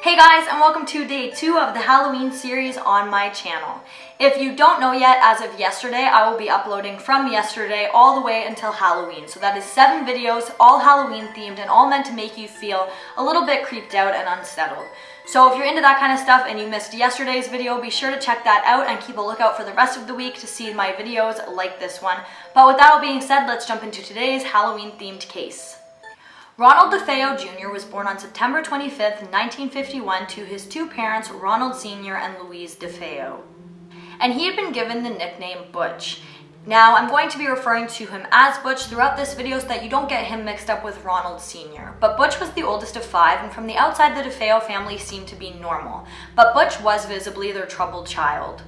Hey guys, and welcome to day 2 of the Halloween series on my channel. If you don't know yet, as of yesterday, I will be uploading from yesterday all the way until Halloween. So that is 7 videos, all Halloween themed and all meant to make you feel a little bit creeped out and unsettled. So if you're into that kind of stuff and you missed yesterday's video, be sure to check that out and keep a lookout for the rest of the week to see my videos like this one. But with that all being said, let's jump into today's Halloween themed case. Ronald DeFeo Jr. was born on September 25, 1951 to his two parents, Ronald Sr. and Louise DeFeo. And he had been given the nickname Butch. Now, I'm going to be referring to him as Butch throughout this video so that you don't get him mixed up with Ronald Sr. But Butch was the oldest of 5, and from the outside the DeFeo family seemed to be normal. But Butch was visibly their troubled child.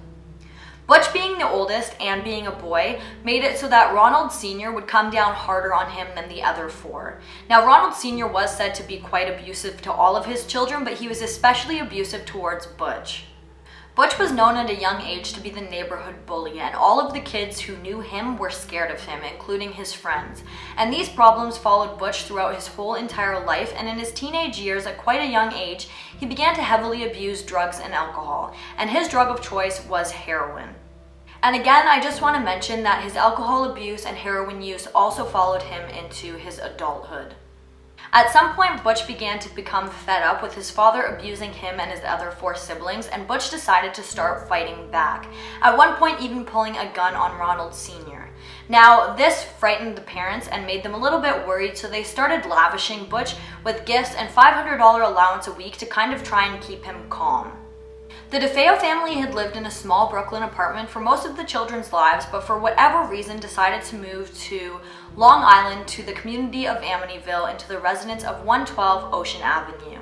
Butch, being the oldest and being a boy, made it so that Ronald Sr. would come down harder on him than the other 4. Now, Ronald Sr. was said to be quite abusive to all of his children, but he was especially abusive towards Butch. Butch was known at a young age to be the neighborhood bully, and all of the kids who knew him were scared of him, including his friends. And these problems followed Butch throughout his whole entire life, and in his teenage years, at quite a young age, he began to heavily abuse drugs and alcohol, and his drug of choice was heroin. And again, I just want to mention that his alcohol abuse and heroin use also followed him into his adulthood. At some point, Butch began to become fed up with his father abusing him and his other 4 siblings, and Butch decided to start fighting back, at one point even pulling a gun on Ronald Sr. Now, this frightened the parents and made them a little bit worried, so they started lavishing Butch with gifts and $500 allowance a week to kind of try and keep him calm. The DeFeo family had lived in a small Brooklyn apartment for most of the children's lives, but for whatever reason decided to move to Long Island, to the community of Amnityville, and to the residence of 112 Ocean Avenue.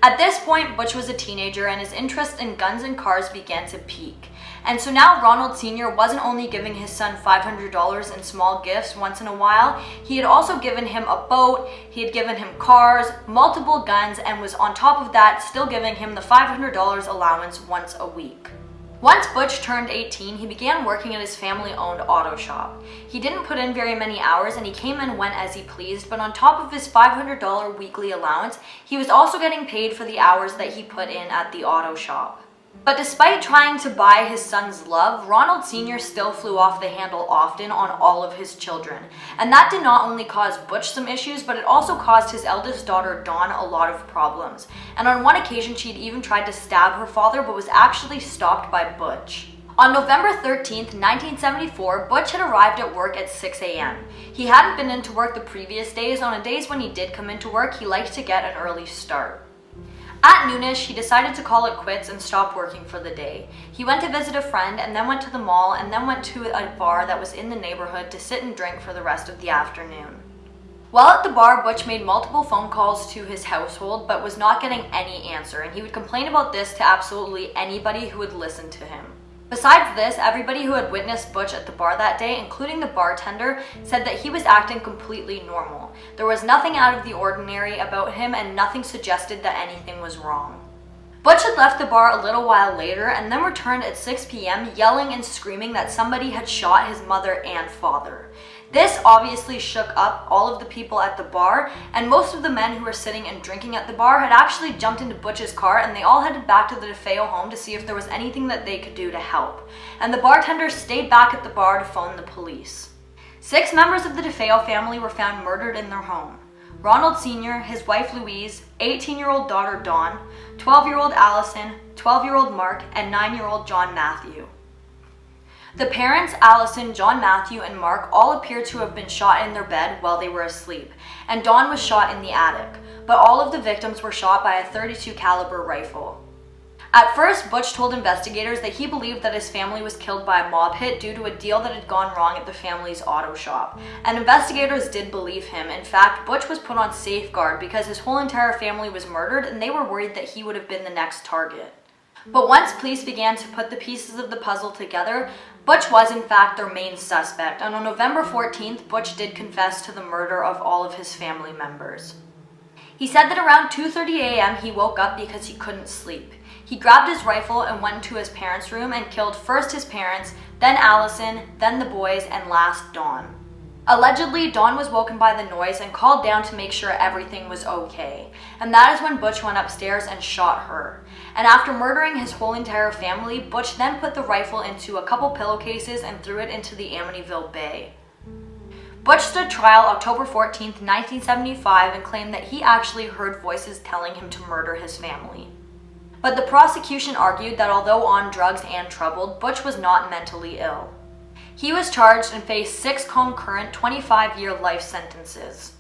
At this point, Butch was a teenager and his interest in guns and cars began to peak. And so now Ronald Sr. wasn't only giving his son $500 in small gifts once in a while, he had also given him a boat, he had given him cars, multiple guns, and was on top of that still giving him the $500 allowance once a week. Once Butch turned 18, he began working at his family-owned auto shop. He didn't put in very many hours and he came and went as he pleased, but on top of his $500 weekly allowance, he was also getting paid for the hours that he put in at the auto shop. But despite trying to buy his son's love, Ronald Sr. still flew off the handle often on all of his children. And that did not only cause Butch some issues, but it also caused his eldest daughter, Dawn, a lot of problems. And on one occasion, she'd even tried to stab her father, but was actually stopped by Butch. On November 13, 1974, Butch had arrived at work at 6 a.m. He hadn't been into work the previous days. On the days when he did come into work, he liked to get an early start. At noonish, he decided to call it quits and stop working for the day. He went to visit a friend and then went to the mall and then went to a bar that was in the neighborhood to sit and drink for the rest of the afternoon. While at the bar, Butch made multiple phone calls to his household but was not getting any answer, and he would complain about this to absolutely anybody who would listen to him. Besides this, everybody who had witnessed Butch at the bar that day, including the bartender, said that he was acting completely normal. There was nothing out of the ordinary about him and nothing suggested that anything was wrong. Butch had left the bar a little while later and then returned at 6 p.m. yelling and screaming that somebody had shot his mother and father. This obviously shook up all of the people at the bar, and most of the men who were sitting and drinking at the bar had actually jumped into Butch's car, and they all headed back to the DeFeo home to see if there was anything that they could do to help. And the bartender stayed back at the bar to phone the police. 6 members of the DeFeo family were found murdered in their home. Ronald Sr., his wife Louise, 18-year-old daughter Dawn, 12-year-old Allison, 12-year-old Mark, and 9-year-old John Matthew. The parents, Allison, John Matthew, and Mark, all appeared to have been shot in their bed while they were asleep, and Dawn was shot in the attic, but all of the victims were shot by a .32 caliber rifle. At first, Butch told investigators that he believed that his family was killed by a mob hit due to a deal that had gone wrong at the family's auto shop, and investigators did believe him. In fact, Butch was put on safeguard because his whole entire family was murdered and they were worried that he would have been the next target. But once police began to put the pieces of the puzzle together, Butch was in fact their main suspect, and on November 14th, Butch did confess to the murder of all of his family members. He said that around 2:30 a.m. he woke up because he couldn't sleep. He grabbed his rifle and went into his parents' room and killed first his parents, then Allison, then the boys, and last Dawn. Allegedly, Dawn was woken by the noise and called down to make sure everything was okay. And that is when Butch went upstairs and shot her. And after murdering his whole entire family, Butch then put the rifle into a couple pillowcases and threw it into the Amityville Bay. Butch stood trial October 14th, 1975 and claimed that he actually heard voices telling him to murder his family. But the prosecution argued that although on drugs and troubled, Butch was not mentally ill. He was charged and faced 6 concurrent 25-year life sentences.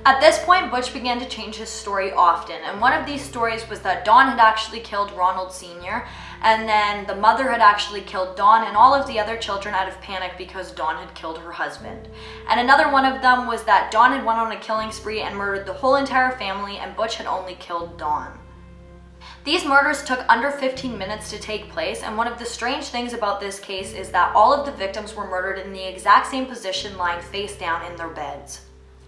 At this point, Butch began to change his story often, and one of these stories was that Dawn had actually killed Ronald Sr., and then the mother had actually killed Dawn and all of the other children out of panic because Dawn had killed her husband. And another one of them was that Dawn had went on a killing spree and murdered the whole entire family, and Butch had only killed Dawn. These murders took under 15 minutes to take place, and one of the strange things about this case is that all of the victims were murdered in the exact same position, lying face down in their beds.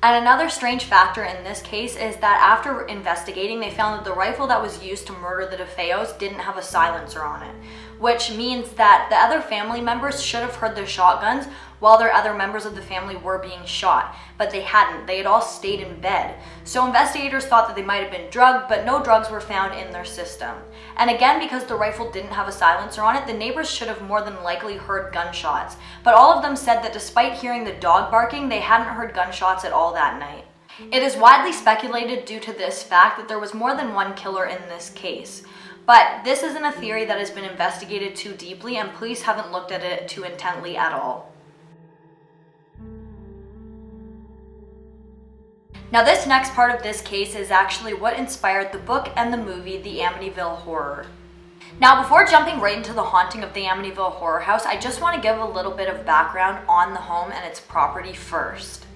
And another strange factor in this case is that after investigating, they found that the rifle that was used to murder the DeFeos didn't have a silencer on it, which means that the other family members should have heard the shotguns while their other members of the family were being shot, but they hadn't. They had all stayed in bed. So investigators thought that they might have been drugged, but no drugs were found in their system. And again, because the rifle didn't have a silencer on it, the neighbors should have more than likely heard gunshots. But all of them said that despite hearing the dog barking, they hadn't heard gunshots at all that night. It is widely speculated due to this fact that there was more than one killer in this case. But this isn't a theory that has been investigated too deeply, and police haven't looked at it too intently at all. Now this next part of this case is actually what inspired the book and the movie The Amityville Horror. Now before jumping right into the haunting of the Amityville Horror House, I just want to give a little bit of background on the home and its property first.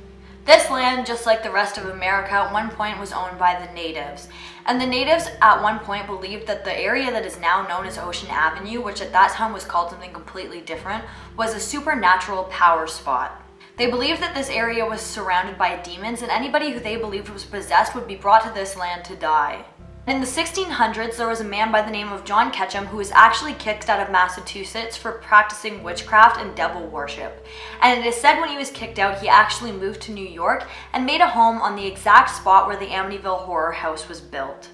This land, just like the rest of America, at one point was owned by the natives. And the natives at one point believed that the area that is now known as Ocean Avenue, which at that time was called something completely different, was a supernatural power spot. They believed that this area was surrounded by demons, and anybody who they believed was possessed would be brought to this land to die. In the 1600s, there was a man by the name of John Ketchum who was actually kicked out of Massachusetts for practicing witchcraft and devil worship. And it is said when he was kicked out, he actually moved to New York and made a home on the exact spot where the Amityville Horror House was built.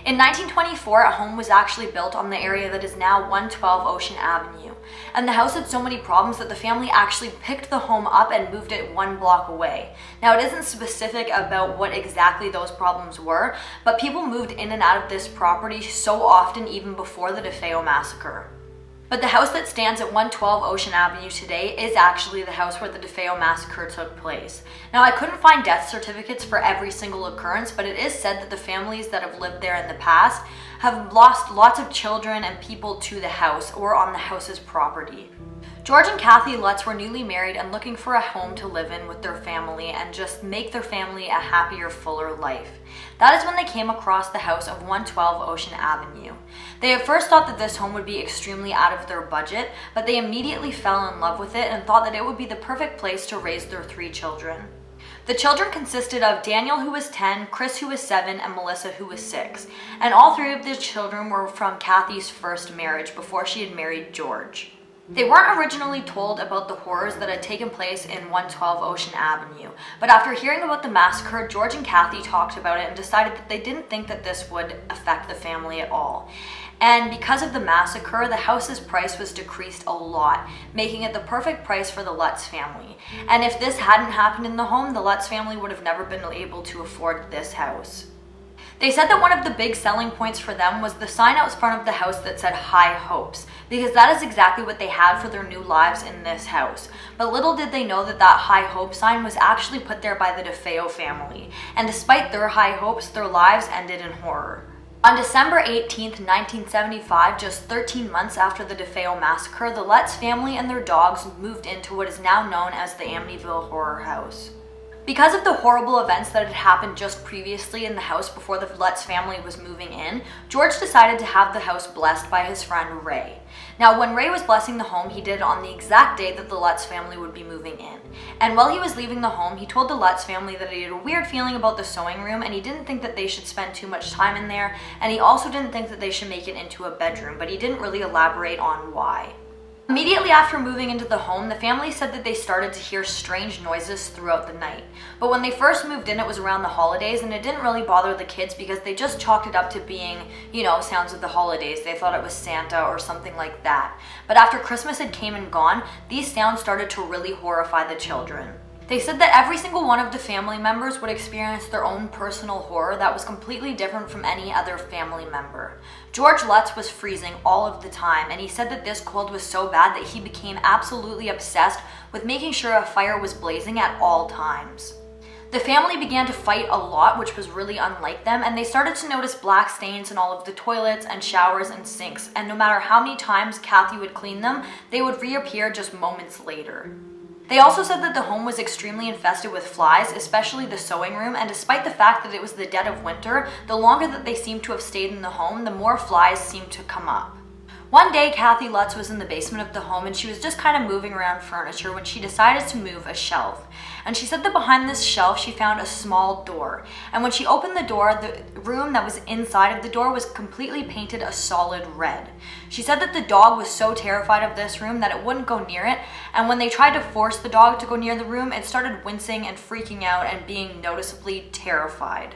In 1924, a home was actually built on the area that is now 112 Ocean Avenue. And the house had so many problems that the family actually picked the home up and moved it 1 block away. Now, it isn't specific about what exactly those problems were, but people moved in and out of this property so often even before the DeFeo massacre. But the house that stands at 112 Ocean Avenue today is actually the house where the DeFeo massacre took place. Now, I couldn't find death certificates for every single occurrence, but it is said that the families that have lived there in the past have lost lots of children and people to the house or on the house's property. George and Kathy Lutz were newly married and looking for a home to live in with their family and just make their family a happier, fuller life. That is when they came across the house of 112 Ocean Avenue. They at first thought that this home would be extremely out of their budget, but they immediately fell in love with it and thought that it would be the perfect place to raise their 3 children. The children consisted of Daniel, who was 10, Chris, who was 7, and Melissa, who was 6. And all 3 of the children were from Kathy's first marriage before she had married George. They weren't originally told about the horrors that had taken place in 112 Ocean Avenue, but after hearing about the massacre, George and Kathy talked about it and decided that they didn't think that this would affect the family at all. And because of the massacre, the house's price was decreased a lot, making it the perfect price for the Lutz family. And if this hadn't happened in the home, the Lutz family would have never been able to afford this house. They said that one of the big selling points for them was the sign out front of the house that said High Hopes, because that is exactly what they had for their new lives in this house. But little did they know that that High Hope sign was actually put there by the DeFeo family, and despite their high hopes, their lives ended in horror. On December 18, 1975, just 13 months after the DeFeo massacre, the Lutz family and their dogs moved into what is now known as the Amnityville Horror House. Because of the horrible events that had happened just previously in the house before the Lutz family was moving in, George decided to have the house blessed by his friend Ray. Now, when Ray was blessing the home, he did it on the exact day that the Lutz family would be moving in. And while he was leaving the home, he told the Lutz family that he had a weird feeling about the sewing room, and he didn't think that they should spend too much time in there, and he also didn't think that they should make it into a bedroom, but he didn't really elaborate on why. Immediately after moving into the home, the family said that they started to hear strange noises throughout the night. But when they first moved in, it was around the holidays, and it didn't really bother the kids because they just chalked it up to being, sounds of the holidays. They thought it was Santa or something like that. But after Christmas had came and gone, these sounds started to really horrify the children. They said that every single one of the family members would experience their own personal horror that was completely different from any other family member. George Lutz was freezing all of the time, and he said that this cold was so bad that he became absolutely obsessed with making sure a fire was blazing at all times. The family began to fight a lot, which was really unlike them, and they started to notice black stains in all of the toilets and showers and sinks, and no matter how many times Kathy would clean them, they would reappear just moments later. They also said that the home was extremely infested with flies, especially the sewing room, and despite the fact that it was the dead of winter, the longer that they seemed to have stayed in the home, the more flies seemed to come up. One day, Kathy Lutz was in the basement of the home and she was just kind of moving around furniture when she decided to move a shelf. And she said that behind this shelf she found a small door. And when she opened the door, the room that was inside of the door was completely painted a solid red. She said that the dog was so terrified of this room that it wouldn't go near it, and when they tried to force the dog to go near the room, it started wincing and freaking out and being noticeably terrified.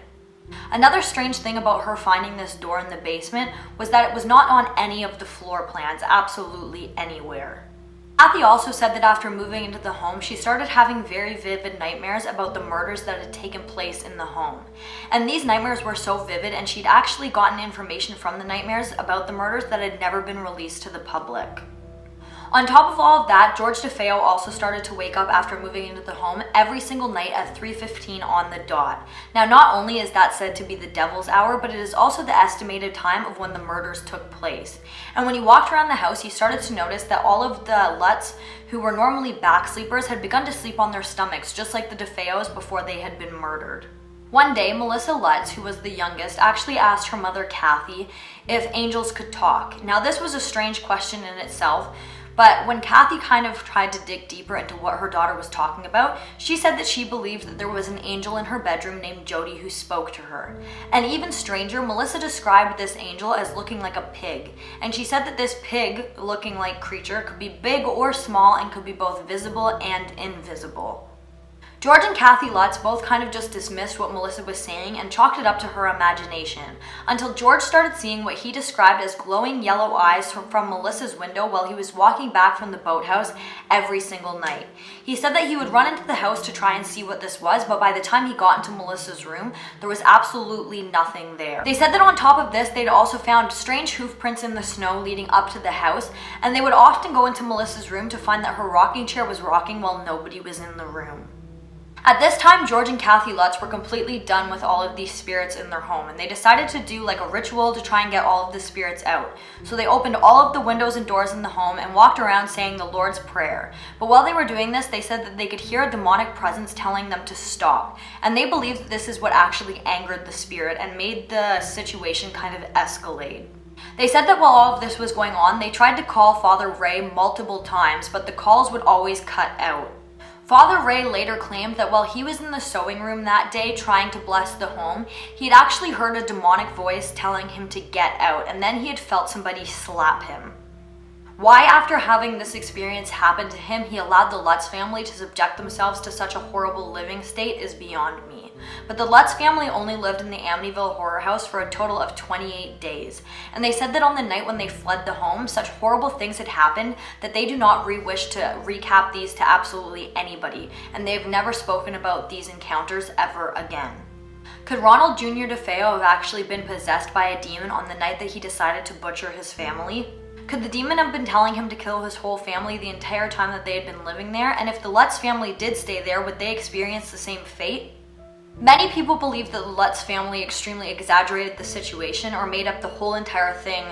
Another strange thing about her finding this door in the basement was that it was not on any of the floor plans, absolutely anywhere. Kathy also said that after moving into the home, she started having very vivid nightmares about the murders that had taken place in the home. And these nightmares were so vivid, and she'd actually gotten information from the nightmares about the murders that had never been released to the public. On top of all of that, George DeFeo also started to wake up after moving into the home every single night at 3:15 on the dot. Now, not only is that said to be the devil's hour, but it is also the estimated time of when the murders took place. And when he walked around the house, he started to notice that all of the Lutz, who were normally back sleepers, had begun to sleep on their stomachs, just like the DeFeos before they had been murdered. One day, Melissa Lutz, who was the youngest, actually asked her mother, Kathy, if angels could talk. Now, this was a strange question in itself, but when Kathy kind of tried to dig deeper into what her daughter was talking about, she said that she believed that there was an angel in her bedroom named Jody who spoke to her. And even stranger, Melissa described this angel as looking like a pig. And she said that this pig-looking like creature could be big or small and could be both visible and invisible. George and Kathy Lutz both kind of just dismissed what Melissa was saying and chalked it up to her imagination, until George started seeing what he described as glowing yellow eyes from Melissa's window while he was walking back from the boathouse every single night. He said that he would run into the house to try and see what this was, but by the time he got into Melissa's room, there was absolutely nothing there. They said that on top of this, they'd also found strange hoof prints in the snow leading up to the house, and they would often go into Melissa's room to find that her rocking chair was rocking while nobody was in the room. At this time, George and Kathy Lutz were completely done with all of these spirits in their home, and they decided to do like a ritual to try and get all of the spirits out. So they opened all of the windows and doors in the home and walked around saying the Lord's Prayer. But while they were doing this, they said that they could hear a demonic presence telling them to stop. And they believed that this is what actually angered the spirit and made the situation kind of escalate. They said that while all of this was going on, they tried to call Father Ray multiple times, but the calls would always cut out. Father Ray later claimed that while he was in the sewing room that day trying to bless the home, he had actually heard a demonic voice telling him to get out, and then he had felt somebody slap him. Why, after having this experience happen to him, he allowed the Lutz family to subject themselves to such a horrible living state is beyond me. But the Lutz family only lived in the Amnityville horror house for a total of 28 days. And they said that on the night when they fled the home, such horrible things had happened that they do not wish to recap these to absolutely anybody. And they've never spoken about these encounters ever again. Could Ronald Jr. DeFeo have actually been possessed by a demon on the night that he decided to butcher his family? Could the demon have been telling him to kill his whole family the entire time that they had been living there? And if the Lutz family did stay there, would they experience the same fate? Many people believe that the Lutz family extremely exaggerated the situation or made up the whole entire thing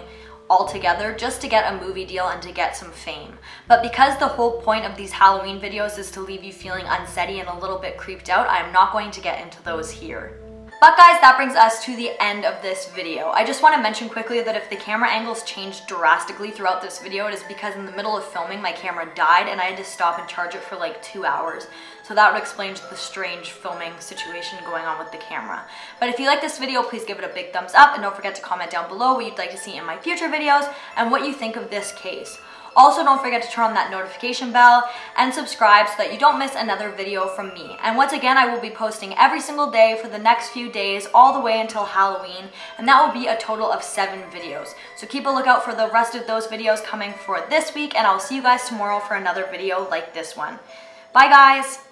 altogether just to get a movie deal and to get some fame. But because the whole point of these Halloween videos is to leave you feeling unsteady and a little bit creeped out, I am not going to get into those here. But guys, that brings us to the end of this video. I just want to mention quickly that if the camera angles changed drastically throughout this video, it is because in the middle of filming my camera died and I had to stop and charge it for like 2 hours. So that would explain the strange filming situation going on with the camera. But if you like this video, please give it a big thumbs up and don't forget to comment down below what you'd like to see in my future videos and what you think of this case. Also, don't forget to turn on that notification bell and subscribe so that you don't miss another video from me. And once again, I will be posting every single day for the next few days, all the way until Halloween, and that will be a total of 7 videos. So keep a lookout for the rest of those videos coming for this week, and I'll see you guys tomorrow for another video like this one. Bye guys!